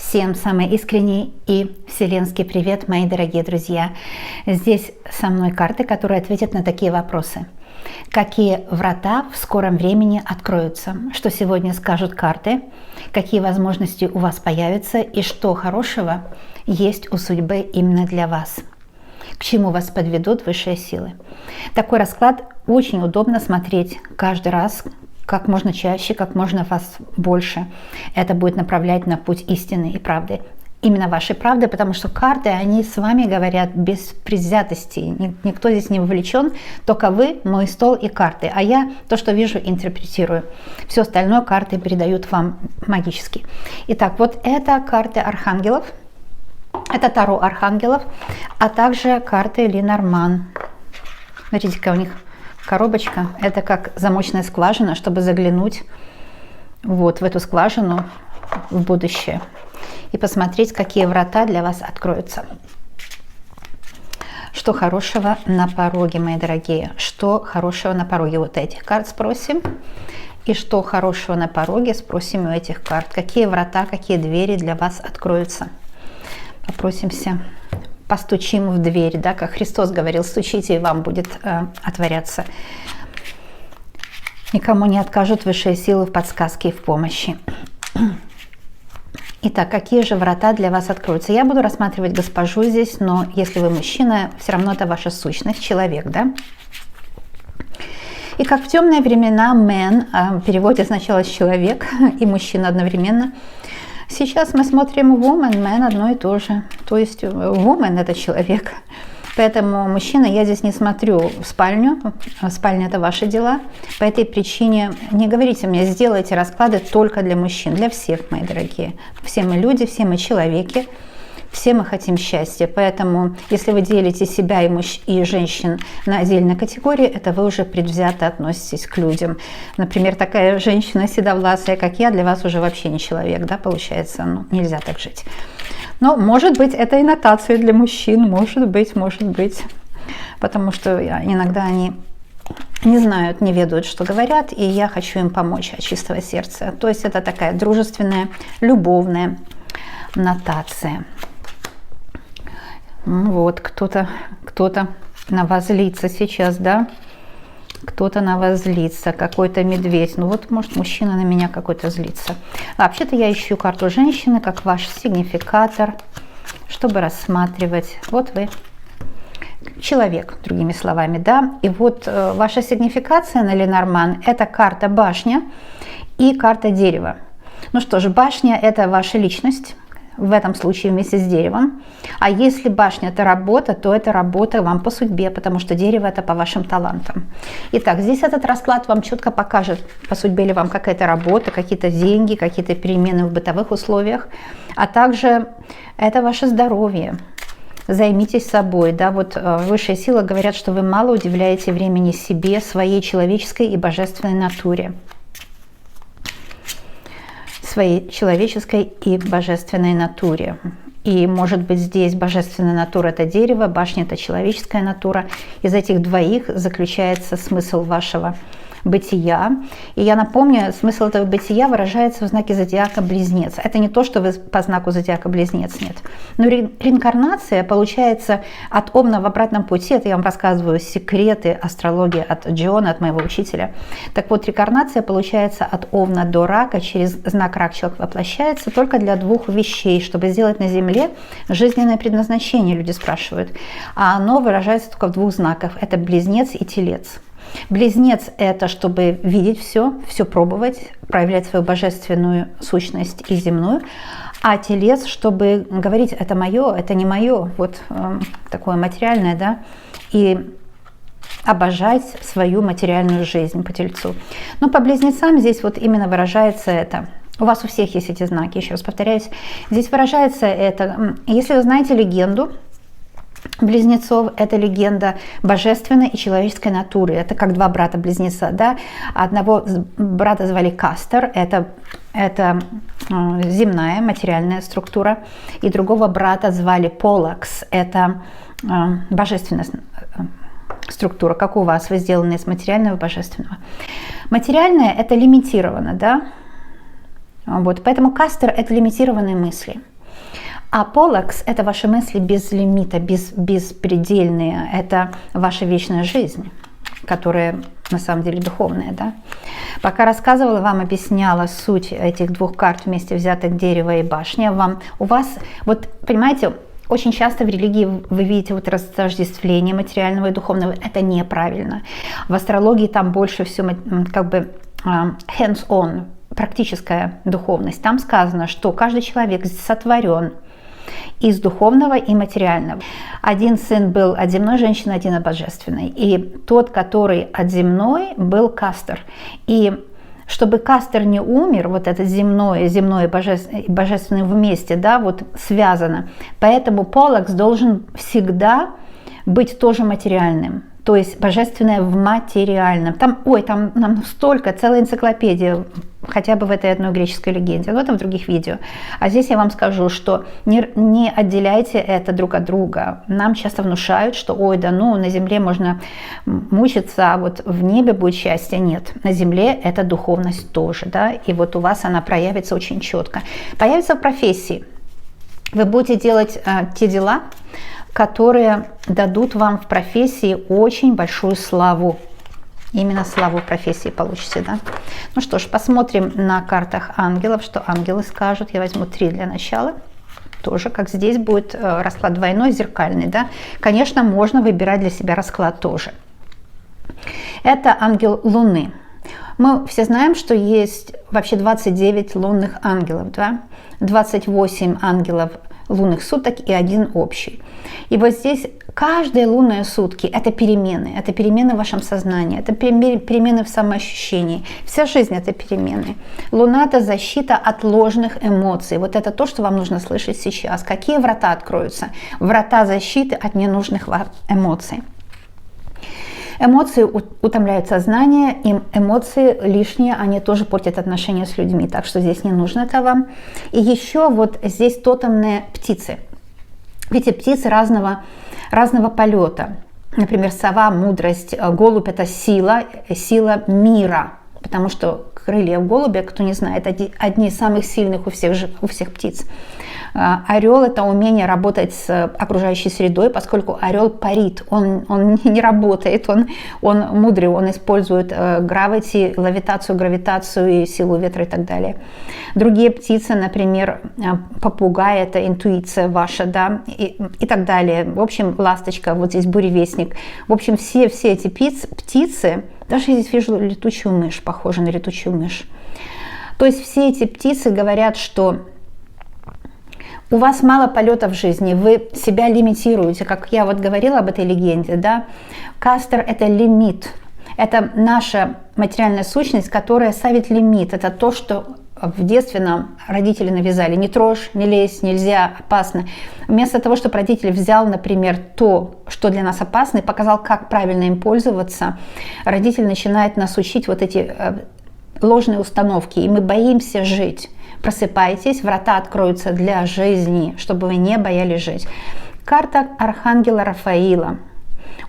Всем самый искренний и вселенский привет, мои дорогие друзья. Здесь со мной карты, которые ответят на такие вопросы. Какие врата в скором времени откроются? Что сегодня скажут карты? Какие возможности у вас появятся? И что хорошего есть у судьбы именно для вас? К чему вас подведут высшие силы? Такой расклад очень удобно смотреть каждый раз, как можно чаще, как можно вас больше. Это будет направлять на путь истины и правды. Именно вашей правды, потому что карты, они с вами говорят без предвзятости. Никто здесь не вовлечен, только вы, мой стол и карты. А я то, что вижу, интерпретирую. Все остальное карты передают вам магически. Итак, вот это карты архангелов. Это Таро архангелов, а также карты Ленорман. Смотрите-ка, у них коробочка. Это как замочная скважина, чтобы заглянуть вот в эту скважину в будущее и посмотреть, какие врата для вас откроются. Что хорошего на пороге, мои дорогие? Что хорошего на пороге? Вот этих карт спросим. И что хорошего на пороге спросим у этих карт. Какие врата, какие двери для вас откроются? Попросимся, постучим в дверь, да, как Христос говорил, стучите, и вам будет отворяться. Никому не откажут высшие силы в подсказке и в помощи. Итак, какие же врата для вас откроются? Я буду рассматривать госпожу здесь, но если вы мужчина, все равно это ваша сущность, человек, да? И как в темные времена man, в переводе сначала человек и мужчина одновременно. Сейчас мы смотрим woman, man одно и то же. То есть woman это человек. Поэтому мужчина, я здесь не смотрю в спальню. Спальня это ваши дела. По этой причине не говорите мне, сделайте расклады только для мужчин. Для всех, мои дорогие. Все мы люди, все мы человеки. Все мы хотим счастья. Поэтому, если вы делите себя и женщин на отдельные категории, это вы уже предвзято относитесь к людям. Например, такая женщина седовласая, как я, для вас уже вообще не человек, да, получается. Ну, нельзя так жить. Но, может быть, это и нотация для мужчин. Может быть. Потому что иногда они не знают, не ведают, что говорят, и я хочу им помочь от чистого сердца. То есть это такая дружественная, любовная нотация. Вот, кто-то на вас злится сейчас, да? Кто-то на вас злится, какой-то медведь. Ну вот, может, мужчина на меня какой-то злится. Вообще-то я ищу карту женщины, как ваш сигнификатор, чтобы рассматривать. Вот вы, человек, другими словами, да? И вот ваша сигнификация на Ленорман – это карта башня и карта дерева. Ну что ж, башня – это ваша личность. В этом случае вместе с деревом. А если башня – это работа, то это работа вам по судьбе, потому что дерево – это по вашим талантам. Итак, здесь этот расклад вам четко покажет, по судьбе ли вам какая-то работа, какие-то деньги, какие-то перемены в бытовых условиях, а также это ваше здоровье. Займитесь собой. Да? Вот высшие силы говорят, что вы мало уделяете времени себе, своей человеческой и божественной натуре. Своей человеческой и божественной натуре. И может быть здесь божественная натура – это дерево, башня – это человеческая натура. Из этих двоих заключается смысл вашего бытия. И я напомню, смысл этого бытия выражается в знаке зодиака Близнец. Это не то, что вы по знаку зодиака Близнец, нет. Но реинкарнация получается от Овна в обратном пути. Это я вам рассказываю секреты астрологии от Джона, от моего учителя. Так вот, реинкарнация получается от Овна до Рака. Через знак Рак человек воплощается только для двух вещей, чтобы сделать на Земле жизненное предназначение, люди спрашивают. А оно выражается только в двух знаках. Это Близнец и Телец. Близнец – это чтобы видеть все пробовать, проявлять свою божественную сущность и земную. А Телец, чтобы говорить, это мое, это не мое, вот такое материальное, да, и обожать свою материальную жизнь по Тельцу. Но по Близнецам здесь вот именно выражается это. У вас у всех есть эти знаки, еще раз повторяюсь. Здесь выражается это, если вы знаете легенду Близнецов, это легенда божественной и человеческой натуры. Это как два брата-близнеца. Да? Одного брата звали Кастор, это земная, материальная структура. И другого брата звали Полакс, это божественная структура. Как у вас, вы сделаны из материального и божественного. Материальное – это лимитировано, да? Вот, поэтому Кастор – это лимитированные мысли. А Полакс – это ваши мысли без лимита, беспредельные. Это ваша вечная жизнь, которая на самом деле духовная. Да? Пока рассказывала вам, объясняла суть этих двух карт вместе взятых, дерево и башня, у вас, вот понимаете, очень часто в религии вы видите вот разтождествление материального и духовного. Это неправильно. В астрологии там больше все как бы hands-on, практическая духовность. Там сказано, что каждый человек сотворен из духовного и материального. Один сын был от земной женщины, один от божественной. И тот, который от земной, был Кастор. И чтобы Кастор не умер, вот это земное и божественное вместе, да, вот связано. Поэтому Полакс должен всегда быть тоже материальным. То есть божественное в материальном. Там нам столько, целая энциклопедия, хотя бы в этой одной греческой легенде, но это в других видео. А здесь я вам скажу, что не отделяйте это друг от друга. Нам часто внушают, что ой, да ну, на земле можно мучиться, а вот в небе будет счастье. Нет, на земле это духовность тоже, да, и вот у вас она проявится очень четко. Появится в профессии. Вы будете делать те дела, которые дадут вам в профессии очень большую славу. Именно славу профессии получите, да? Ну что ж, посмотрим на картах ангелов, что ангелы скажут. Я возьму 3 для начала. Тоже, как здесь будет расклад двойной, зеркальный, да? Конечно, можно выбирать для себя расклад тоже. Это ангел Луны. Мы все знаем, что есть вообще 29 лунных ангелов, да? 28 ангелов лунных суток и 1 общий. И вот здесь каждые лунные сутки – это перемены в вашем сознании, это перемены в самоощущении. Вся жизнь – это перемены. Луна – это защита от ложных эмоций. Вот это то, что вам нужно слышать сейчас. Какие врата откроются? Врата защиты от ненужных эмоций. Эмоции утомляют сознание, и эмоции лишние, они тоже портят отношения с людьми, так что здесь не нужно это вам. И еще вот здесь тотемные птицы. Видите, птицы разного полета. Например, сова – мудрость, голубь – это сила мира, потому что крылья голубя, кто не знает, одни из самых сильных у всех птиц. Орел – это умение работать с окружающей средой, поскольку орел парит, он не работает, он мудрый, он использует gravity, левитацию, гравитацию и силу ветра и так далее. Другие птицы, например, попугай – это интуиция ваша, да, и так далее. В общем, ласточка, вот здесь буревестник. В общем, все эти птицы, даже я здесь вижу летучую мышь, похожа на летучую мышь. То есть все эти птицы говорят, что у вас мало полетов в жизни, вы себя лимитируете, как я вот говорила об этой легенде, да. Кастор – это лимит, это наша материальная сущность, которая ставит лимит, это то, что в детстве нам родители навязали: не трожь, не лезь, нельзя, опасно. Вместо того, чтобы родитель взял, например, то, что для нас опасно, и показал, как правильно им пользоваться, родитель начинает нас учить вот эти ложные установки, и мы боимся жить. Просыпайтесь, врата откроются для жизни, чтобы вы не боялись жить. Карта Архангела Рафаила.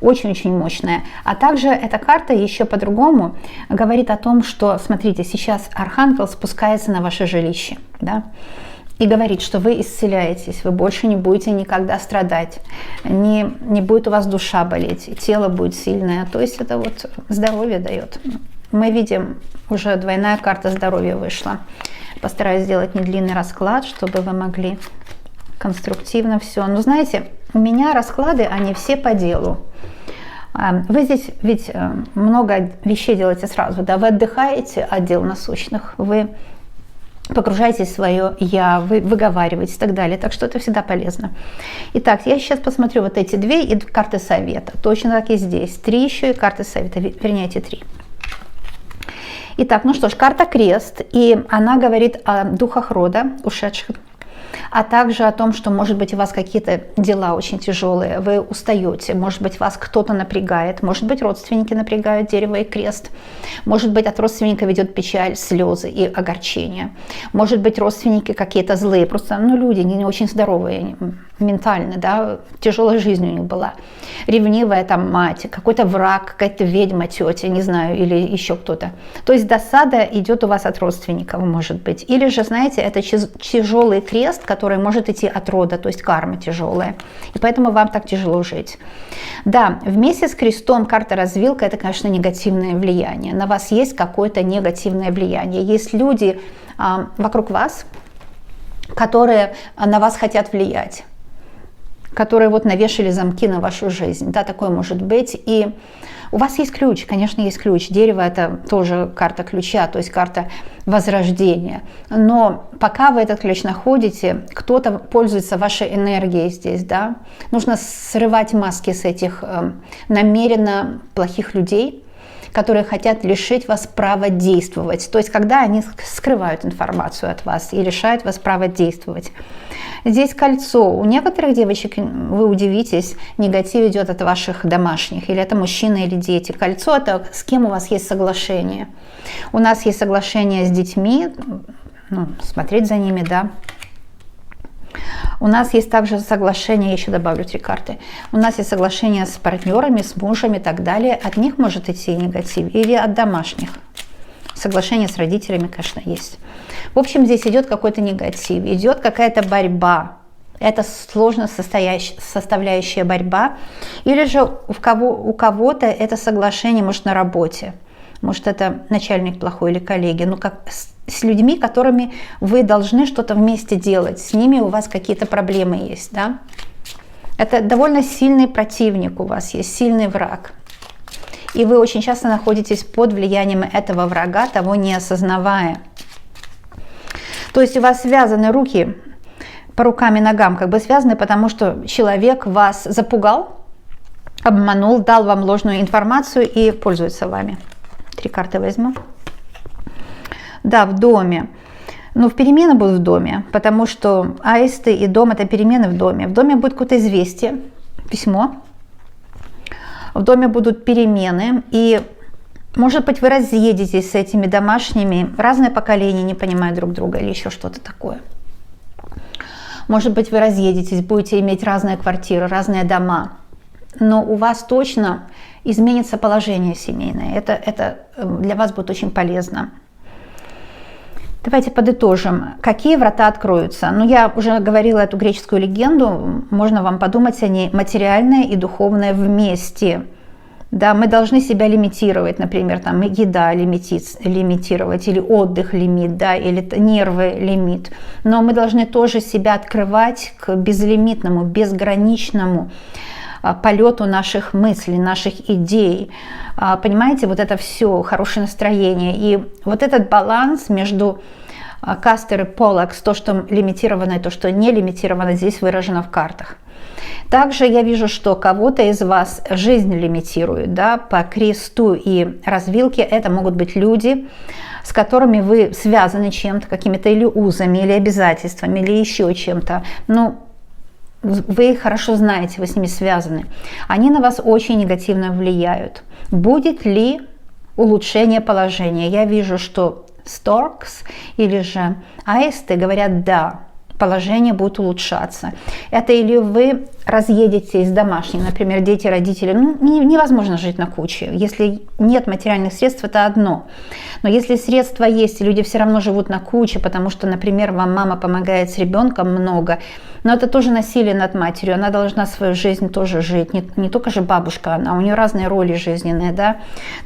Очень-очень мощная. А также эта карта еще по-другому говорит о том, что, смотрите, сейчас Архангел спускается на ваше жилище, да, и говорит, что вы исцеляетесь, вы больше не будете никогда страдать, не будет у вас душа болеть, тело будет сильное. То есть это вот здоровье дает. Мы видим, уже двойная карта здоровья вышла. Постараюсь сделать недлинный расклад, чтобы вы могли конструктивно все. Но знаете, у меня расклады, они все по делу. Вы здесь ведь много вещей делаете сразу, да? Вы отдыхаете от дел насущных, вы погружаетесь в свое «я», вы выговариваете и так далее. Так что это всегда полезно. Итак, я сейчас посмотрю вот эти 2 и карты совета. Точно так и здесь. 3 еще и карты совета, вернее, эти 3. Итак, ну что ж, карта крест, и она говорит о духах рода, ушедших, а также о том, что, может быть, у вас какие-то дела очень тяжелые, вы устаете, может быть, вас кто-то напрягает, может быть, родственники напрягают, дерево и крест, может быть, от родственника ведет печаль, слезы и огорчение, может быть, родственники какие-то злые, просто, люди не очень здоровые, ментально, да, тяжелая жизнь у них была. Ревнивая там мать, какой-то враг, какая-то ведьма, тетя, не знаю, или еще кто-то. То есть досада идет у вас от родственников, может быть. Или же, знаете, это тяжелый крест, который может идти от рода, то есть карма тяжелая. И поэтому вам так тяжело жить. Да, вместе с крестом карта развилка – это, конечно, негативное влияние. На вас есть какое-то негативное влияние. Есть люди вокруг вас, которые на вас хотят влиять, которые вот навешали замки на вашу жизнь. Да, такое может быть. И у вас есть ключ, конечно, есть ключ. Дерево – это тоже карта ключа, то есть карта возрождения. Но пока вы этот ключ находите, кто-то пользуется вашей энергией здесь, да. Нужно срывать маски с этих намеренно плохих людей, которые хотят лишить вас права действовать. То есть, когда они скрывают информацию от вас и лишают вас права действовать. Здесь кольцо. У некоторых девочек, вы удивитесь, негатив идет от ваших домашних. Или это мужчины, или дети. Кольцо – это с кем у вас есть соглашение. У нас есть соглашение с детьми, смотреть за ними, да. У нас есть также соглашение, я еще добавлю 3 карты. У нас есть соглашение с партнерами, с мужем и так далее. От них может идти негатив. Или от домашних. Соглашение с родителями, конечно, есть. В общем, здесь идет какой-то негатив, идет какая-то борьба. Это сложно составляющая борьба. Или же у кого-то это соглашение, может, на работе. Может, это начальник плохой или коллеги. Ну, как с людьми, которыми вы должны что-то вместе делать. С ними у вас какие-то проблемы есть, да? Это довольно сильный противник у вас есть, сильный враг. И вы очень часто находитесь под влиянием этого врага, того не осознавая. То есть у вас связаны руки по рукам и ногам, как бы связаны, потому что человек вас запугал, обманул, дал вам ложную информацию и пользуется вами. 3 карты возьму. Да, в доме. Ну, в перемены будут в доме, потому что аисты и дом – это перемены в доме. В доме будет какое-то известие, письмо. В доме будут перемены, и, может быть, вы разъедетесь с этими домашними. Разные поколения не понимают друг друга или еще что-то такое. Может быть, вы разъедетесь, будете иметь разные квартиры, разные дома. Но у вас точно изменится положение семейное. Это для вас будет очень полезно. Давайте подытожим. Какие врата откроются? Ну, я уже говорила эту греческую легенду. Можно вам подумать о ней. Материальное и духовное вместе. Да, мы должны себя лимитировать, например, там еда лимитировать, или отдых лимит, да, или нервы лимит. Но мы должны тоже себя открывать к безлимитному, безграничному полету наших мыслей, наших идей. Понимаете, вот это все, хорошее настроение. И вот этот баланс между Кастер и Полакс, то, что лимитировано и то, что не лимитировано, здесь выражено в картах. Также я вижу, что кого-то из вас жизнь лимитирует, да, по кресту и развилке. Это могут быть люди, с которыми вы связаны чем-то, какими-то или узами, или обязательствами, или еще чем-то. Ну, вы их хорошо знаете, вы с ними связаны. Они на вас очень негативно влияют. Будет ли улучшение положения? Я вижу, что Storks или же аисты говорят «да». Положение будет улучшаться. Это или вы разъедетесь с домашним, например, дети, родители. Ну, невозможно жить на куче. Если нет материальных средств, это одно. Но если средства есть, и люди все равно живут на куче, потому что, например, вам мама помогает с ребенком много, но это тоже насилие над матерью. Она должна свою жизнь тоже жить. Не только же бабушка она, у нее разные роли жизненные, да.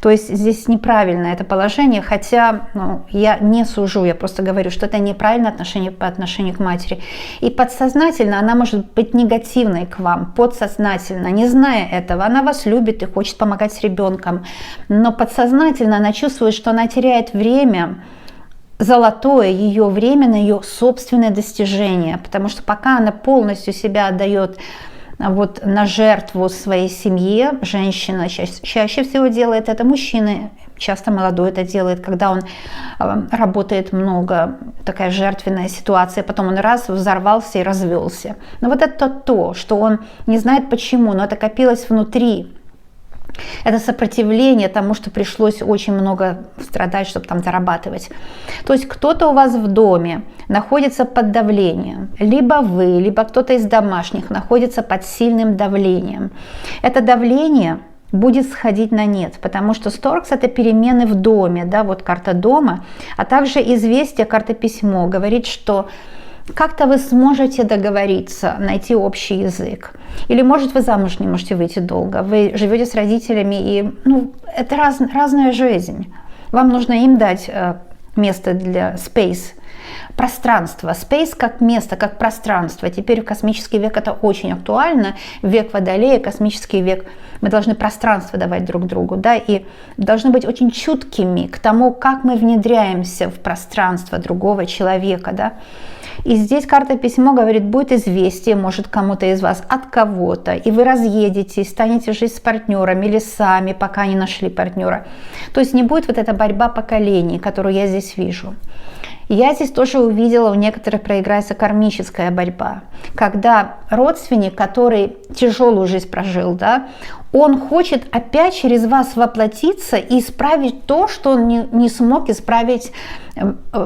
То есть здесь неправильно это положение, хотя я не сужу, я просто говорю, что это неправильное отношение по отношению к матери. И подсознательно она может быть негативной к вам, подсознательно, не зная этого. Она вас любит и хочет помогать с ребенком, но подсознательно она чувствует, что она теряет время, золотое ее время на ее собственное достижение, потому что пока она полностью себя отдает вот на жертву своей семье, женщина чаще всего делает это, мужчина часто молодой это делает, когда он работает много, такая жертвенная ситуация, потом он раз взорвался и развелся. Но вот это то, что он не знает почему, но это копилось внутри. Это сопротивление тому, что пришлось очень много страдать, чтобы там зарабатывать. То есть кто-то у вас в доме находится под давлением. Либо вы, либо кто-то из домашних находится под сильным давлением. Это давление будет сходить на нет, потому что Сторкс — это перемены в доме, да, вот карта дома, а также известие, карта письмо, говорит, что как-то вы сможете договориться, найти общий язык. Или, может, вы замуж не можете выйти долго, вы живете с родителями, и это разная жизнь. Вам нужно им дать место для space, пространство. Space как место, как пространство. Теперь в космический век это очень актуально. В век Водолея, космический век, мы должны пространство давать друг другу, да, и должны быть очень чуткими к тому, как мы внедряемся в пространство другого человека, да. И здесь карта письмо говорит, будет известие, может, кому-то из вас от кого-то, и вы разъедетесь, станете жить с партнером или сами, пока не нашли партнера. То есть не будет вот эта борьба поколений, которую я здесь вижу. Я здесь тоже увидела, у некоторых проиграется кармическая борьба, когда родственник, который тяжелую жизнь прожил, да, он хочет опять через вас воплотиться и исправить то, что он не смог исправить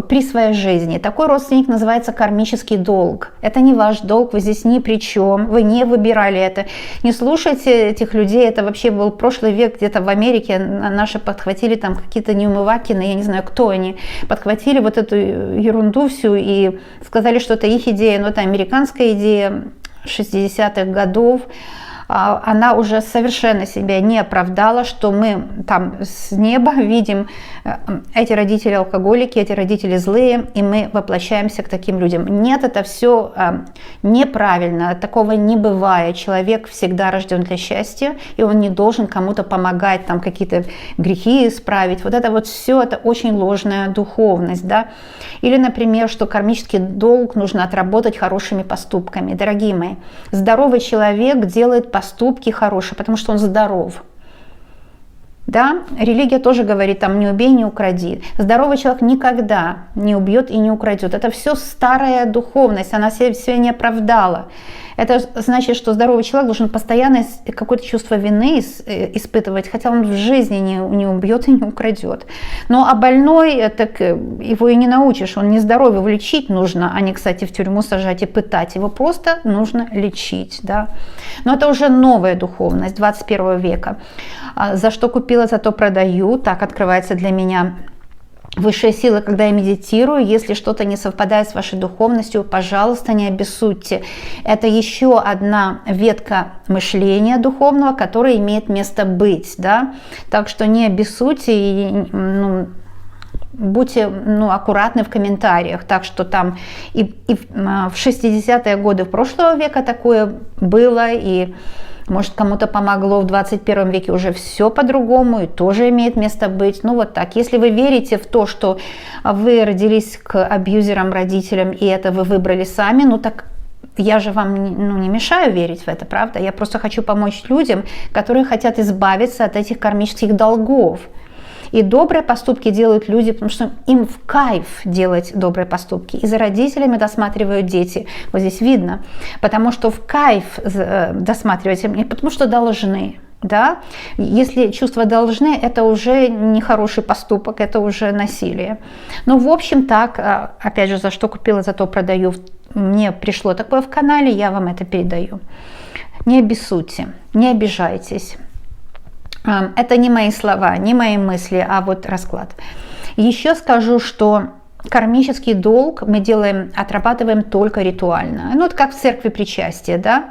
при своей жизни. Такой родственник называется кармический долг. Это не ваш долг, вы здесь ни при чем, вы не выбирали это. Не слушайте этих людей, это вообще был прошлый век, где-то в Америке наши подхватили там какие-то неумывакины, я не знаю, кто они, подхватили вот эту ерунду всю и сказали, что это их идея, но это американская идея 60-х годов. Она уже совершенно себя не оправдала, что мы там с неба видим эти родители алкоголики, эти родители злые, и мы воплощаемся к таким людям. Нет, это все неправильно, такого не бывает. Человек всегда рожден для счастья, и он не должен кому-то помогать, там какие-то грехи исправить. Вот это вот все, это очень ложная духовность, да. Или, например, что кармический долг нужно отработать хорошими поступками. Дорогие мои, здоровый человек делает поступки хорошие, потому что он здоров. Да? Религия тоже говорит, там, не убей, не укради. Здоровый человек никогда не убьет и не украдет. Это все старая духовность, она себя не оправдала. Это значит, что здоровый человек должен постоянно какое-то чувство вины испытывать, хотя он в жизни не убьет и не украдет. Но а больной, так его и не научишь, он нездоровый, его лечить нужно, а не, кстати, в тюрьму сажать и пытать. Его просто нужно лечить. Да? Но это уже новая духовность 21 века. За что купила, зато продаю. Так открывается для меня высшая сила, когда я медитирую. Если что-то не совпадает с вашей духовностью, пожалуйста, не обессудьте. Это еще одна ветка мышления духовного, которая имеет место быть. Да? Так что не обессудьте и будьте аккуратны в комментариях. Так что там и в 60-е годы прошлого века такое было, и может, кому-то помогло в 21 веке уже все по-другому и тоже имеет место быть. Ну вот так. Если вы верите в то, что вы родились к абьюзерам, родителям, и это вы выбрали сами, так я же вам не мешаю верить в это, правда? Я просто хочу помочь людям, которые хотят избавиться от этих кармических долгов. И добрые поступки делают люди, потому что им в кайф делать добрые поступки. И за родителями досматривают дети. Вот здесь видно. Потому что в кайф досматривать, не потому что должны. Да? Если чувства должны, это уже не хороший поступок, это уже насилие. Но в общем так, опять же, за что купила, зато продаю. Мне пришло такое в канале, я вам это передаю. Не обессудьте, не обижайтесь. Это не мои слова, не мои мысли, а вот расклад. Еще скажу, что кармический долг мы отрабатываем только ритуально. Вот как в церкви причастие, да?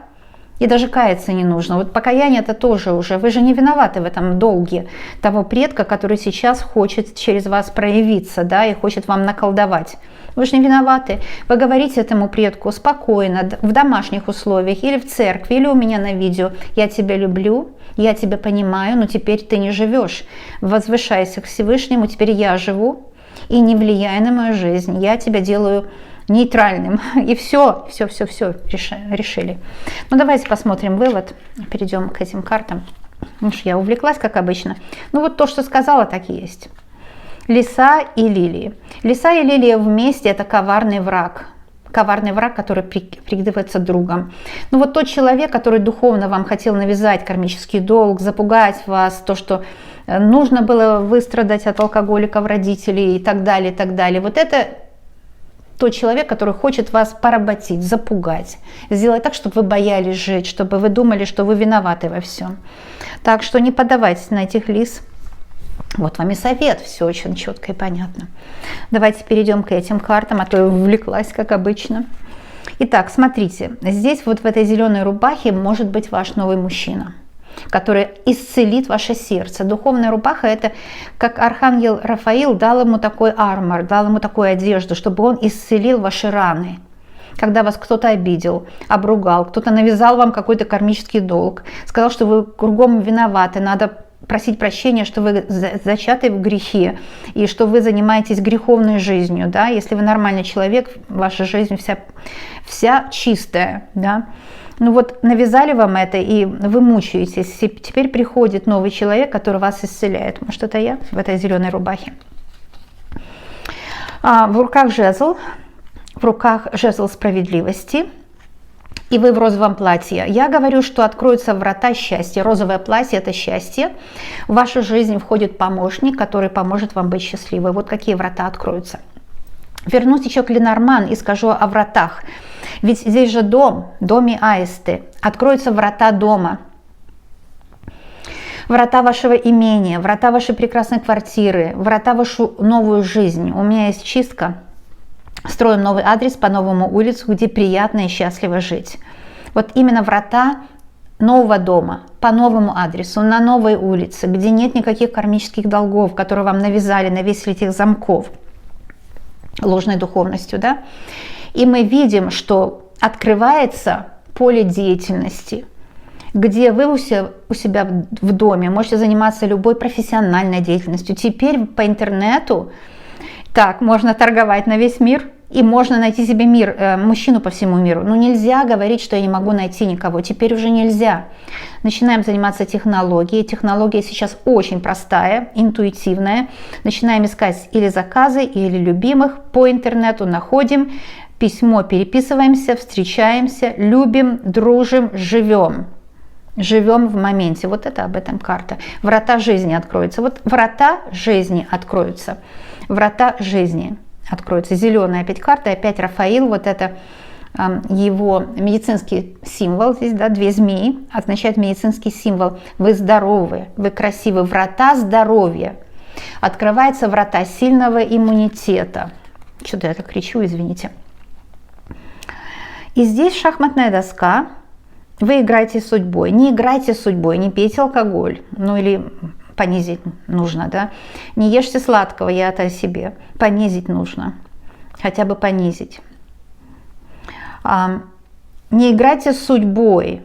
И даже каяться не нужно. Вот покаяние это тоже уже, вы же не виноваты в этом долге того предка, который сейчас хочет через вас проявиться, да, и хочет вам наколдовать. Вы же не виноваты. Вы говорите этому предку спокойно, в домашних условиях, или в церкви, или у меня на видео: я тебя люблю, я тебя понимаю, но теперь ты не живешь. Возвышайся к Всевышнему, теперь я живу, и не влияя на мою жизнь, я тебя делаю нейтральным. И все решили. Давайте посмотрим вывод, перейдем к этим картам. Я увлеклась, как обычно. Вот то, что сказала, так и есть. Лиса и лилии. Лиса и лилия вместе – это коварный враг. коварный враг, который прикидывается другом. Ну вот тот человек, который духовно вам хотел навязать кармический долг, запугать вас, то, что нужно было выстрадать от алкоголиков, родителей и так далее, и так далее. Вот это тот человек, который хочет вас поработить, запугать, сделать так, чтобы вы боялись жить, чтобы вы думали, что вы виноваты во всем. Так что не поддавайтесь на этих лис. Вот вам и совет, все очень четко и понятно. Давайте перейдем к этим картам, а то я увлеклась, как обычно. Итак, смотрите, здесь вот в этой зеленой рубахе может быть ваш новый мужчина, который исцелит ваше сердце. Духовная рубаха – это как архангел Рафаил дал ему такой армор, дал ему такую одежду, чтобы он исцелил ваши раны. Когда вас кто-то обидел, обругал, кто-то навязал вам какой-то кармический долг, сказал, что вы кругом виноваты, надо просить прощения, что вы зачаты в грехе и что вы занимаетесь греховной жизнью, да? Если вы нормальный человек, ваша жизнь вся чистая, да? Ну вот навязали вам это, и вы мучаетесь. И теперь приходит новый человек, который вас исцеляет. Может, это я в этой зеленой рубахе. В руках жезл справедливости, и вы в розовом платье. Я говорю, что откроются врата счастья. Розовое платье – это счастье. В вашу жизнь входит помощник, который поможет вам быть счастливой. Вот какие врата откроются. Вернусь еще к Ленорман и скажу о вратах. Ведь здесь же дом, доме аисты. Откроются врата дома. Врата вашего имения, врата вашей прекрасной квартиры, врата вашу новую жизнь. У меня есть чистка. Строим новый адрес по новому улицу, где приятно и счастливо жить. Вот именно врата нового дома, по новому адресу, на новой улице, где нет никаких кармических долгов, которые вам навязали, навесили этих замков ложной духовностью, да? И мы видим, что открывается поле деятельности, где вы у себя в доме можете заниматься любой профессиональной деятельностью. Теперь по интернету так можно торговать на весь мир, и можно найти себе мужчину по всему миру. Но нельзя говорить, что я не могу найти никого. Теперь уже нельзя. Начинаем заниматься технологией. Технология сейчас очень простая, интуитивная. Начинаем искать или заказы, или любимых по интернету. Находим письмо, переписываемся, встречаемся, любим, дружим, живем. Живем в моменте. Вот это об этом карта. Врата жизни откроются. Вот врата жизни откроются. Врата жизни откроются. Зеленая опять карта, опять Рафаил. Вот это его медицинский символ. Здесь, да, две змеи. Означает медицинский символ. Вы здоровы, вы красивы. Врата здоровья. Открываются врата сильного иммунитета. Что-то я так кричу, извините. И здесь шахматная доска. Вы играете с судьбой. Не играйте с судьбой, не пейте алкоголь. Ну или понизить нужно, да. Не ешьте сладкого, я это о себе. Понизить нужно. Хотя бы понизить. Не играйте с судьбой.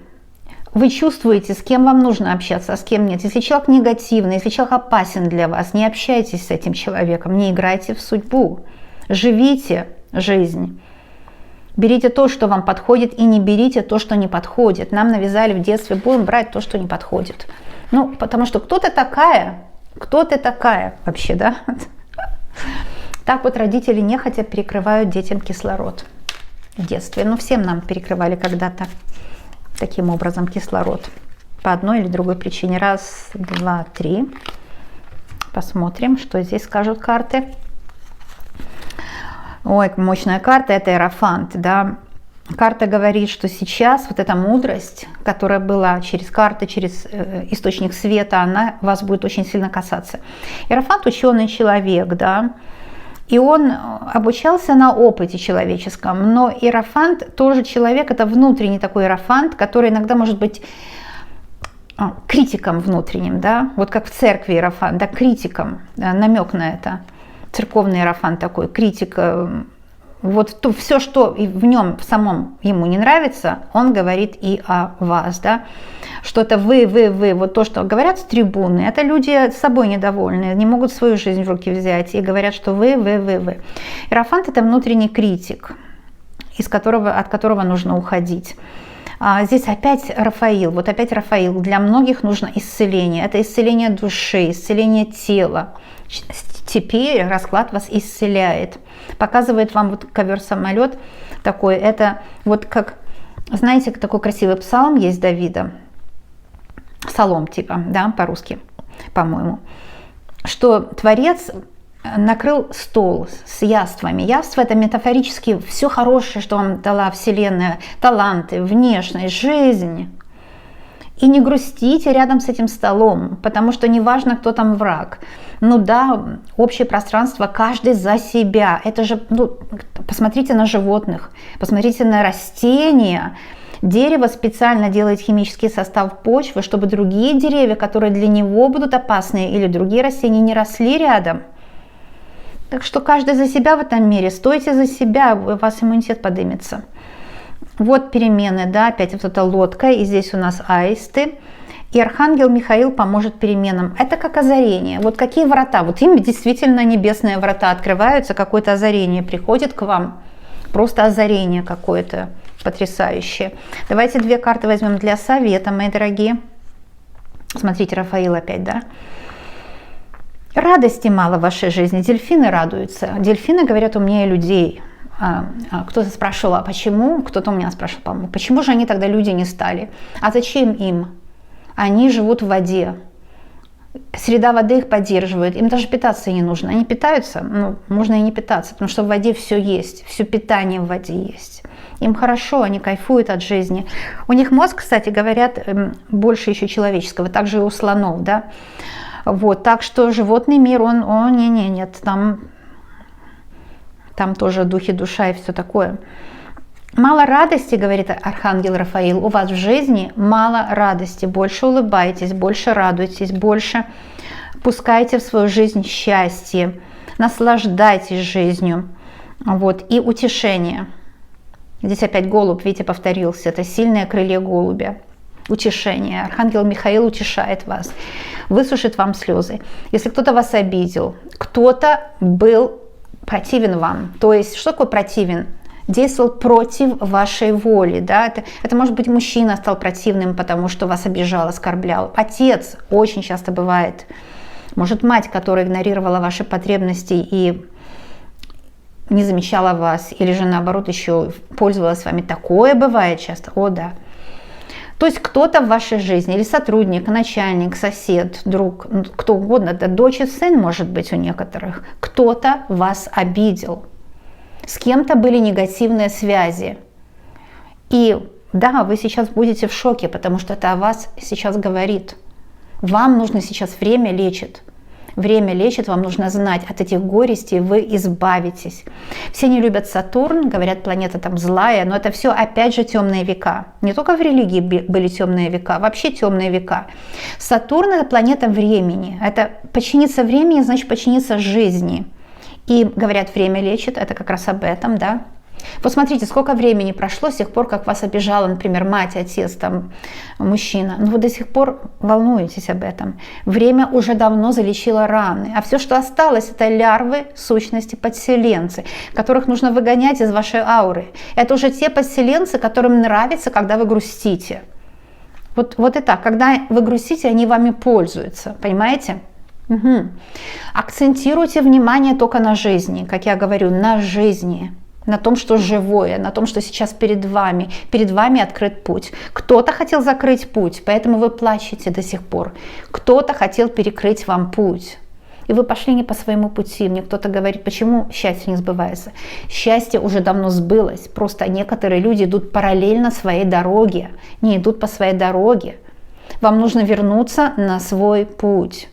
Вы чувствуете, с кем вам нужно общаться, а с кем нет. Если человек негативный, если человек опасен для вас, не общайтесь с этим человеком, не играйте в судьбу. Живите жизнь. Берите то, что вам подходит, и не берите то, что не подходит. Нам навязали в детстве, будем брать то, что не подходит. Ну, потому что кто ты такая вообще, да? Так вот родители нехотя перекрывают детям кислород в детстве. Ну, всем нам перекрывали когда-то таким образом кислород. По одной или другой причине. Раз, два, три. Посмотрим, что здесь скажут карты. Ой, мощная карта, это Иерофант, да. Карта говорит, что сейчас вот эта мудрость, которая была через карты, через источник света, она вас будет очень сильно касаться. Иерофант ученый человек, да, и он обучался на опыте человеческом, но Иерофант тоже человек, это внутренний такой Иерофант, который иногда может быть критиком внутренним, да, вот как в церкви Иерофант, да, критиком, да, намек на это. Церковный Иерофант такой, критик, вот то, все, что в нем в самом ему не нравится, он говорит и о вас, да, что это вы, вот то, что говорят с трибуны, это люди с собой недовольны, не могут свою жизнь в руки взять и говорят, что вы. Иерофант – это внутренний критик, от которого нужно уходить. Здесь опять Рафаил. Вот опять Рафаил. Для многих нужно исцеление. Это исцеление души, исцеление тела. Теперь расклад вас исцеляет. Показывает вам вот ковер-самолет такой. Это вот как, знаете, такой красивый псалм есть Давида. Псалом типа, да, по-русски, по-моему. Что Творец накрыл стол с яствами. Яство – это метафорически все хорошее, что вам дала Вселенная, таланты, внешность, жизнь. И не грустите рядом с этим столом, потому что не важно, кто там враг. Ну да, общее пространство, каждый за себя. Это же, посмотрите на животных, посмотрите на растения. Дерево специально делает химический состав почвы, чтобы другие деревья, которые для него будут опасны, или другие растения не росли рядом. Так что каждый за себя в этом мире. Стойте за себя, у вас иммунитет поднимется. Вот перемены, да, опять вот эта лодка, и здесь у нас аисты. И архангел Михаил поможет переменам. Это как озарение. Вот какие врата? Вот им действительно небесные врата открываются, какое-то озарение приходит к вам. Просто озарение какое-то потрясающее. Давайте 2 карты возьмем для совета, мои дорогие. Смотрите, Рафаил опять, да? Радости мало в вашей жизни. Дельфины радуются. Дельфины говорят умнее людей. Кто-то спрашивал, а почему? Кто-то у меня спрашивал, по-моему, почему же они тогда люди не стали? А зачем им? Они живут в воде. Среда воды их поддерживает. Им даже питаться не нужно. Они питаются, можно и не питаться, потому что в воде все есть. Все питание в воде есть. Им хорошо, они кайфуют от жизни. У них мозг, кстати, говорят, больше еще человеческого. Также и у слонов, да. Вот, так что животный мир, нет, там тоже духи, душа и все такое. Мало радости, говорит архангел Рафаил, у вас в жизни мало радости, больше улыбайтесь, больше радуйтесь, больше пускайте в свою жизнь счастье, наслаждайтесь жизнью, вот, и утешение. Здесь опять голубь, видите, повторился, это сильное крылья голубя. Утешение. Архангел Михаил утешает вас, высушит вам слезы. Если кто-то вас обидел, кто-то был противен вам, то есть что такое противен? Действовал против вашей воли, да? Это может быть мужчина стал противным, потому что вас обижал, оскорблял. Отец очень часто бывает. Может мать, которая игнорировала ваши потребности и не замечала вас, или же наоборот еще пользовалась вами. Такое бывает часто. О, да. То есть кто-то в вашей жизни, или сотрудник, начальник, сосед, друг, кто угодно, да, дочь и сын, может быть, у некоторых, кто-то вас обидел. С кем-то были негативные связи. И да, вы сейчас будете в шоке, потому что это о вас сейчас говорит. Вам нужно сейчас время лечит. Время лечит, вам нужно знать, от этих горестей вы избавитесь. Все не любят Сатурн, говорят, планета там злая, но это все опять же темные века. Не только в религии были темные века, вообще темные века. Сатурн – это планета времени. Это подчиниться времени, значит подчиниться жизни. И говорят, время лечит, это как раз об этом, да. Вот смотрите, сколько времени прошло с тех пор, как вас обижала, например, мать, отец, там, мужчина. Но вы до сих пор волнуетесь об этом. Время уже давно залечило раны. А все, что осталось, это лярвы, сущности, подселенцы, которых нужно выгонять из вашей ауры. Это уже те подселенцы, которым нравится, когда вы грустите. Вот и так. Когда вы грустите, они вами пользуются. Понимаете? Угу. Акцентируйте внимание только на жизни. Как я говорю, на жизни. На том, что живое, на том, что сейчас перед вами открыт путь. Кто-то хотел закрыть путь, поэтому вы плачете до сих пор. Кто-то хотел перекрыть вам путь, и вы пошли не по своему пути. Мне кто-то говорит, почему счастье не сбывается. Счастье уже давно сбылось, просто некоторые люди идут параллельно своей дороге, не идут по своей дороге. Вам нужно вернуться на свой путь,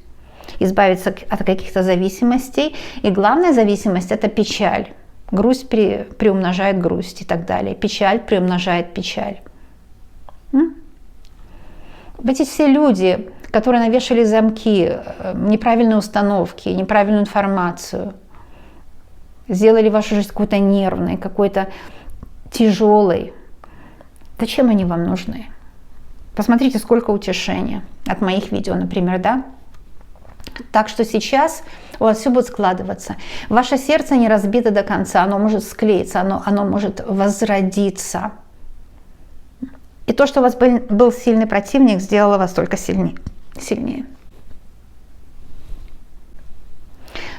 избавиться от каких-то зависимостей, и главная зависимость – это печаль. Грусть приумножает грусть и так далее. Печаль приумножает печаль. Эти все люди, которые навешали замки, неправильные установки, неправильную информацию, сделали вашу жизнь какой-то нервной, какой-то тяжелой. Зачем они вам нужны? Посмотрите, сколько утешения от моих видео, например, да? Так что сейчас у вас все будет складываться. Ваше сердце не разбито до конца, оно может склеиться, оно может возродиться. И то, что у вас был сильный противник, сделало вас только сильнее.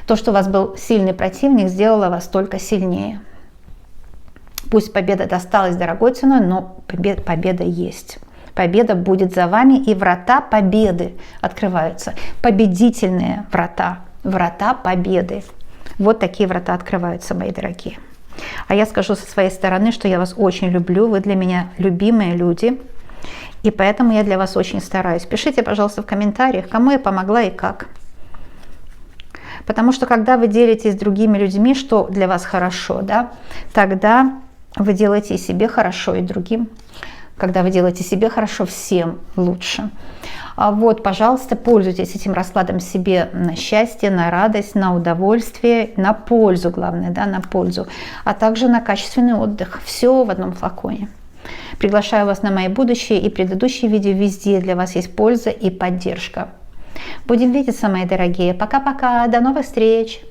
То, что у вас был сильный противник, сделало вас только сильнее. Пусть победа досталась дорогой ценой, но победа есть. Победа будет за вами, и врата победы открываются. Победительные врата, врата победы. Вот такие врата открываются, мои дорогие. А я скажу со своей стороны, что я вас очень люблю, вы для меня любимые люди, и поэтому я для вас очень стараюсь. Пишите, пожалуйста, в комментариях, кому я помогла и как. Потому что когда вы делитесь с другими людьми, что для вас хорошо, да, тогда вы делаете и себе хорошо, и другим. Когда вы делаете себе хорошо, всем лучше. Вот, пожалуйста, пользуйтесь этим раскладом себе на счастье, на радость, на удовольствие, на пользу, главное, да, на пользу, а также на качественный отдых. Все в одном флаконе. Приглашаю вас на мои будущие и предыдущие видео. Везде для вас есть польза и поддержка. Будем видеться, мои дорогие. Пока-пока. До новых встреч.